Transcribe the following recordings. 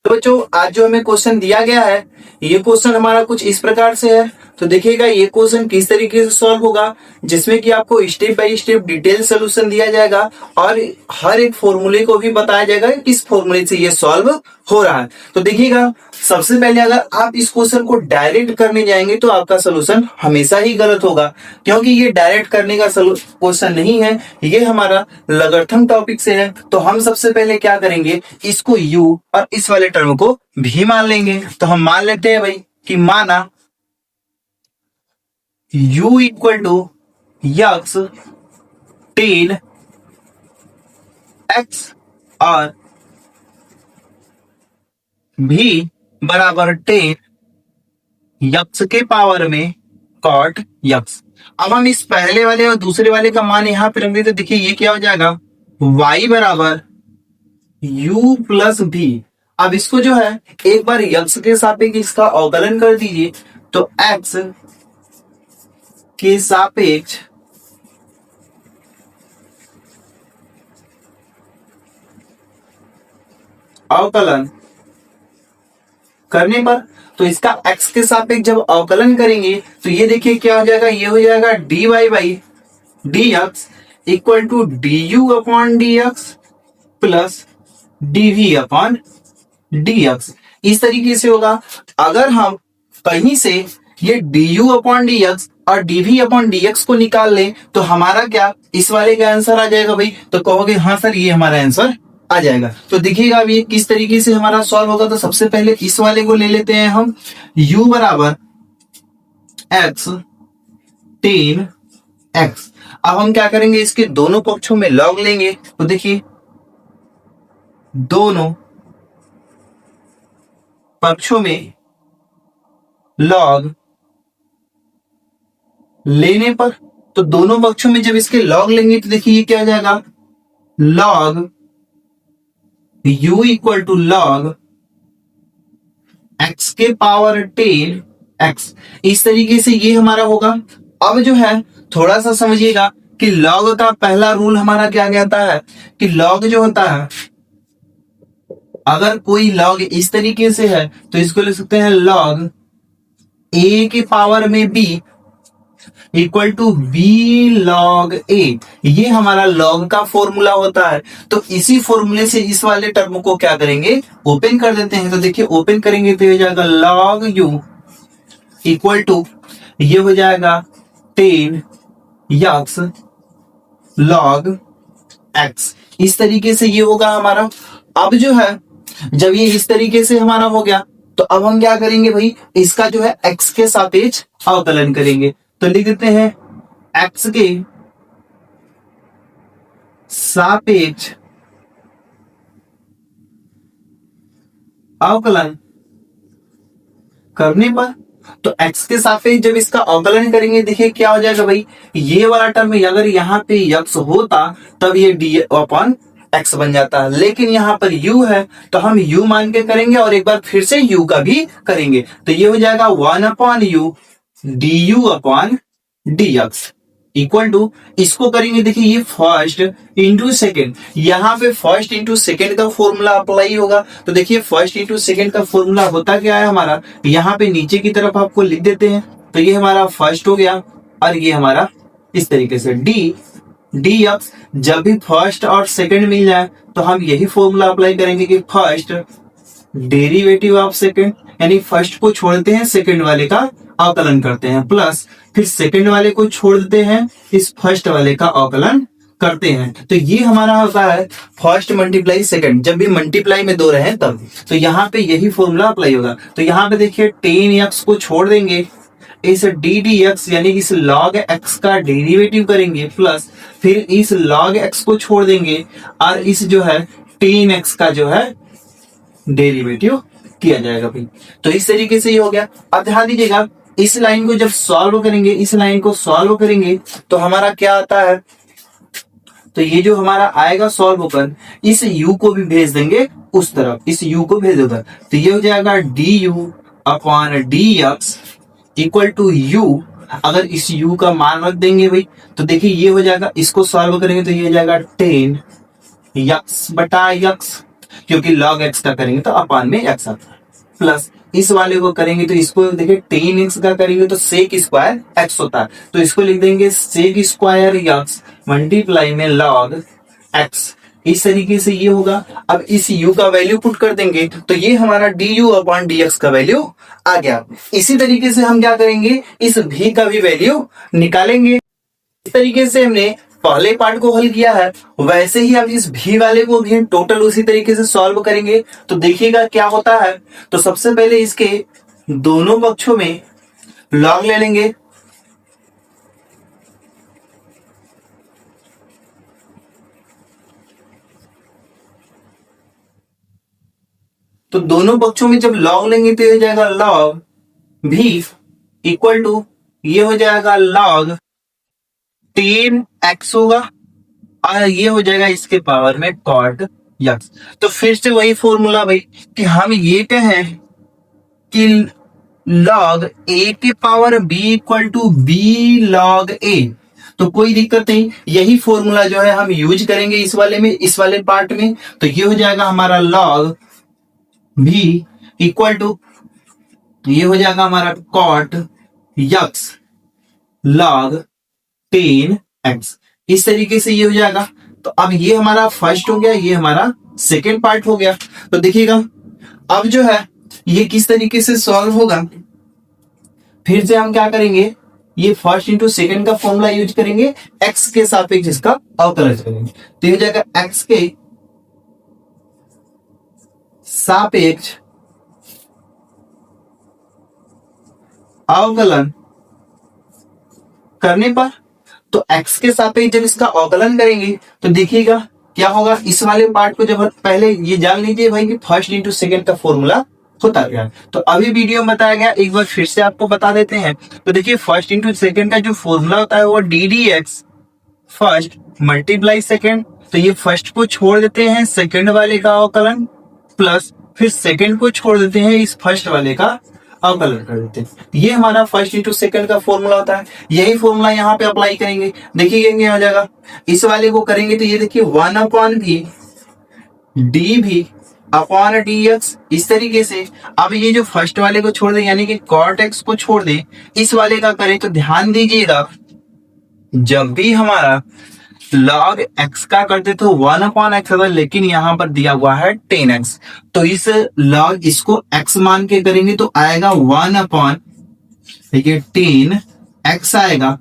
तो बच्चों आज जो हमें क्वेश्चन दिया गया है, ये क्वेश्चन हमारा कुछ इस प्रकार से है। तो देखिएगा ये क्वेश्चन किस तरीके से सॉल्व होगा, जिसमें कि आपको step by step detail solution दिया जाएगा और हर एक फॉर्मूले को भी बताया जाएगा कि किस फॉर्मूले से ये सॉल्व हो रहा है। तो देखिएगा सबसे पहले अगर आप इस क्वेश्चन को डायरेक्ट करने जाएंगे तो आपका सोल्यूशन हमेशा ही गलत होगा, क्योंकि ये डायरेक्ट करने का क्वेश्चन नहीं है, ये हमारा लॉगरिथम टॉपिक से है। तो हम सबसे पहले क्या करेंगे, इसको u और इस वाले टर्म को भी मान लेंगे। तो हम मान लेते हैं भाई कि माना u इक्वल टू यक्स 10 x और भी बराबर 10 यक्स के पावर में कॉट यक्स। अब हम इस पहले वाले और दूसरे वाले का मान यहां पे रख देते, देखिए ये क्या हो जाएगा, y बराबर u प्लस भी। अब इसको जो है एक बार यक्स के सापेक्ष इसका अवकलन कर दीजिए, तो x के सापेक्ष अवकलन करने पर, तो इसका x के सापेक्ष जब अवकलन करेंगे तो ये देखिए क्या हो जाएगा, ये हो जाएगा dy by dx equal to du upon dx plus dv upon dx। इस तरीके से होगा। अगर हम कहीं से ये du अपॉन dx और dv अपॉन dx को निकाल लें तो हमारा क्या इस वाले का आंसर आ जाएगा भाई। तो कहोगे हाँ सर ये हमारा आंसर आ जाएगा। तो देखिएगा अब ये किस तरीके से हमारा सॉल्व होगा। तो सबसे पहले इस वाले को ले लेते हैं हम, u बराबर x 10x। अब हम क्या करेंगे, इसके दोनों पक्षों में लॉग लेंगे। तो देखिए दोनों पक्षों में लॉग लेने पर, तो दोनों पक्षों में जब इसके लॉग लेंगे तो देखिए ये क्या हो जाएगा, log u equal to log x के पावर 10x। इस तरीके से ये हमारा होगा। अब जो है थोड़ा सा समझिएगा कि लॉग का पहला रूल हमारा क्या कहता है कि लॉग जो होता है, अगर कोई लॉग इस तरीके से है तो इसको लिख सकते हैं लॉग a के पावर में b equal to B log A. ये हमारा लॉग का फॉर्मूला होता है। तो इसी फॉर्मूले से इस वाले टर्म को क्या करेंगे, ओपन कर देते हैं। तो देखिए ओपन करेंगे तो हो जाएगा लॉग यू इक्वल टू ये हो जाएगा 10 यक्स लॉग एक्स। इस तरीके से ये होगा हमारा। अब जो है जब ये इस तरीके से हमारा हो गया तो अब हम क्या करेंगे भाई, इसका जो है x के सापेक्ष अवकलन करेंगे। तो लिख देते हैं x के सापेक्ष अवकलन करने पर, तो x के सापेक्ष जब इसका अवकलन करेंगे देखिए क्या हो जाएगा भाई, ये वाला टर्म अगर यहाँ पे x होता तब ये d अपॉन x बन जाता है, लेकिन यहाँ पर u है तो हम u मान के करेंगे और एक बार फिर से u का भी करेंगे। तो ये हो जाएगा 1 upon u du upon dx equal to, इसको करेंगे देखिए ये फर्स्ट इंटू सेकेंड, यहाँ पे फर्स्ट इंटू सेकेंड का फॉर्मूला अप्लाई होगा। तो देखिए फर्स्ट इंटू सेकेंड का फॉर्मूला होता क्या है हमारा, यहाँ पे नीचे की तरफ आपको लिख देते हैं। तो ये हमारा फर्स्ट हो गया और ये हमारा इस तरीके से dx। जब भी फर्स्ट और सेकेंड मिल जाए तो हम यही फॉर्मूला अप्लाई करेंगे कि फर्स्ट डेरिवेटिव ऑफ सेकेंड, यानी फर्स्ट को छोड़ते हैं सेकेंड वाले का अवकलन करते हैं, प्लस फिर सेकेंड वाले को छोड़ देते हैं इस फर्स्ट वाले का अवकलन करते हैं। तो ये हमारा होता है फर्स्ट मल्टीप्लाई सेकेंड, जब भी मल्टीप्लाई में दो रहे तब। तो यहाँ पे यही फॉर्मूला अप्लाई होगा। तो यहाँ पे देखिए 10x को छोड़ देंगे, इस ddx यानी इस log x का डेरिवेटिव करेंगे, प्लस फिर इस log x को छोड़ देंगे और इस जो है 10x का जो है डेरिवेटिव किया जाएगा भाई। तो इस तरीके से ये हो गया। अब ध्यान दीजिएगा इस लाइन को जब सॉल्व करेंगे, इस लाइन को सॉल्व करेंगे तो हमारा क्या आता है, तो ये जो हमारा आएगा सॉल्व होकर इस u को भी भेज देंगे उस तरफ, इस u को भेज देगा। तो ये हो जाएगा du upon dx equal to u। अगर इस u का मान रख देंगे भाई तो देखिए ये हो जाएगा, इसको सॉल्व करेंगे तो ये हो जाएगा 10 यक्स बटा यक्स। क्योंकि log x का करेंगे तो अपान में x आता है, प्लस इस वाले को करेंगे तो इसको देखिए टेन एक्स का करेंगे तो सेक स्क्वायर एक्स होता है, तो इसको लिख देंगे सेक स्क्वायर एक्स मल्टीप्लाई में लॉग एक्स। इस तरीके से ये होगा। अब इस u का वैल्यू पुट कर देंगे तो ये हमारा du अपॉन dx का वैल्यू आ गया। इसी तरीके से हम क्या करेंगे, इस v का भी वैल्यू निकालेंगे। इस तरीके से हमने पहले पार्ट को हल किया है, वैसे ही अब इस भी वाले को भी टोटल उसी तरीके से सॉल्व करेंगे तो देखिएगा क्या होता है। तो सबसे पहले इसके दोनों पक्षों में लॉग ले लेंगे, तो दोनों पक्षों में जब लॉग लेंगे तो ये हो जाएगा लॉग भी इक्वल टू ये हो जाएगा लॉग 10x होगा और ये हो जाएगा इसके पावर में कॉट यक्स। तो फिर से वही फॉर्मूला भाई कि हम ये कहें कि लॉग a के power b equal to B log a, तो कोई दिक्कत नहीं, यही फॉर्मूला जो है हम यूज करेंगे इस वाले में, इस वाले पार्ट में। तो ये हो जाएगा हमारा लॉग b इक्वल टू ये हो जाएगा हमारा कॉट यक्स लॉग 10x। इस तरीके से ये हो जाएगा। तो अब ये हमारा फर्स्ट हो गया, ये हमारा सेकेंड पार्ट हो गया। तो देखिएगा अब जो है ये किस तरीके से सॉल्व होगा, फिर से हम क्या करेंगे, ये फर्स्ट इंटू सेकेंड का फॉर्मूला यूज करेंगे, x के सापेक्ष इसका अवकलन करेंगे। तो ये हो जाएगा x के सापेक्ष अवकलन करने पर, तो x के सापेक्ष जब इसका अवकलन करेंगे तो देखिएगा क्या होगा। इस वाले पार्ट को जब पहले ये जान लीजिए भाई कि फर्स्ट इंटू सेकेंड का फॉर्मूला होता गया, तो अभी वीडियो में बताया गया, एक बार फिर से आपको बता देते हैं। तो देखिए फर्स्ट इंटू सेकेंड का जो फॉर्मूला होता है वो D D x first multiply second, तो ये फर्स्ट को छोड़ देते हैं सेकेंड वाले का अवकलन, प्लस फिर सेकेंड को छोड़ देते हैं इस फर्स्ट वाले का अवकलन कर देते हैं। ये हमारा फर्स्ट इंटू सेकेंड का फॉर्मूला होता है। यही फॉर्मूला यहाँ पे अप्लाई करेंगे, देखिए क्या हो जाएगा। इस वाले को करेंगे तो ये देखिए 1 अपॉन भी डी भी अपॉन डी एक्स, इस तरीके से। अब ये जो फर्स्ट वाले को छोड़ दे यानी कि कॉट एक्स को छोड़ दे, इस वाले का करें तो ध्यान दीजिएगा जब भी हमारा log x का करते तो 1 अपॉन एक्स होगा, लेकिन यहाँ पर दिया हुआ है 10x, तो इस log इसको x मान के करेंगे तो आएगा 1 अपॉन देखिए 10x आएगा।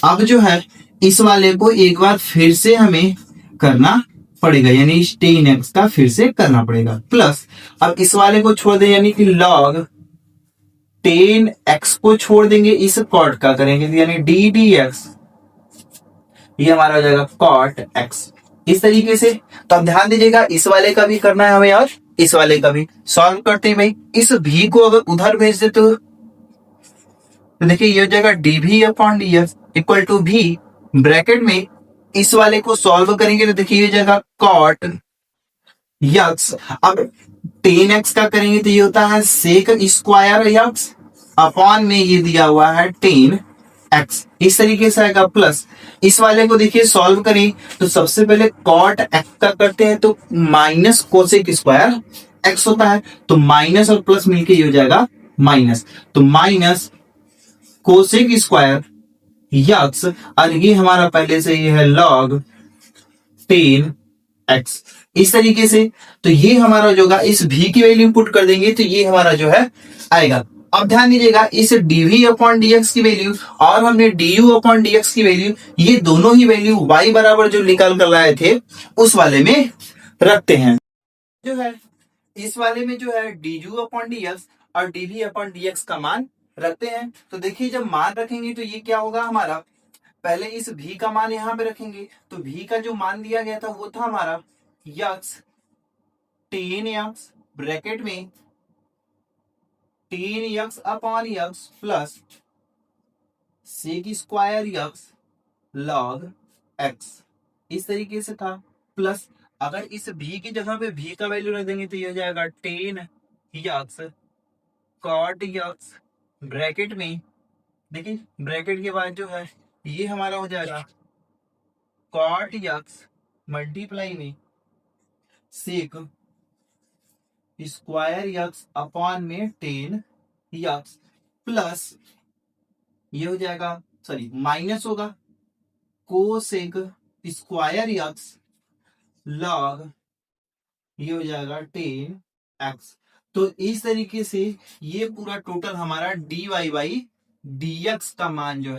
अब जो है इस वाले को एक बार फिर से हमें करना पड़ेगा, यानी 10x का फिर से करना पड़ेगा, प्लस अब इस वाले को छोड़ दें यानी कि log 10x को छोड़ देंगे, इस कॉट का करेंगे यानी डी डी एक्स, ये हमारा हो जाएगा कॉट x। इस तरीके से तो अब ध्यान दीजिएगा इस वाले का भी करना है हमें और इस वाले का भी। सॉल्व करते हैं भाई, इस v को अगर उधर भेज दे तो देखिए ये हो जाएगा d v upon d x equal to भी ब्रैकेट में इस वाले को सॉल्व करेंगे तो देखिए ये हो जाएगा कॉट यक्स। अब 10x का करेंगे तो ये होता है सेक स्क्वायर यक्स अपॉन में ये दिया हुआ है 10x, इस तरीके से आएगा। प्लस इस वाले को देखिए सॉल्व करें तो सबसे पहले कॉट x का करते हैं तो माइनस कोसेक स्क्वायर x होता है, तो माइनस और प्लस मिलके ये हो जाएगा माइनस, तो माइनस कोसेक स्क्वायर यक्स, और ये हमारा पहले से ये है लॉग 10x, इस तरीके से। तो ये हमारा जो होगा इस v की वैल्यू पुट कर देंगे तो ये हमारा जो है आएगा। अब ध्यान दीजिएगा इस dv अपॉन dx की वैल्यू और हमने du अपॉन dx की वैल्यू, ये दोनों ही वैल्यू y बराबर जो निकाल कर लाए थे उस वाले में रखते हैं। जो है इस वाले में जो है du अपॉन dx और dv अपॉन dx का मान रखते हैं। तो देखिए जब मान रखेंगे तो ये क्या होगा हमारा, पहले इस v का मान यहाँ पे रखेंगे तो v का जो मान दिया गया था वो था हमारा यक्स 10x ब्रैकेट में 10x upon x plus sec square x log x, इस तरीके से था। प्लस अगर इस v की जगह पे v का वैल्यू रख देंगे तो ये हो जाएगा 10x कॉट x ब्रैकेट में, देखिए ब्रैकेट के बाद जो है ये हमारा हो जाएगा कॉट x मल्टीप्लाई में सेक स्क्वायर यक्स अपॉन में 10 यक्स प्लस ये हो जाएगा, सॉरी माइनस होगा कोसेक स्क्वायर यक्स लॉग ये हो जाएगा 10 एक्स। तो इस तरीके से ये पूरा टोटल हमारा dy बाई dx का मान जो है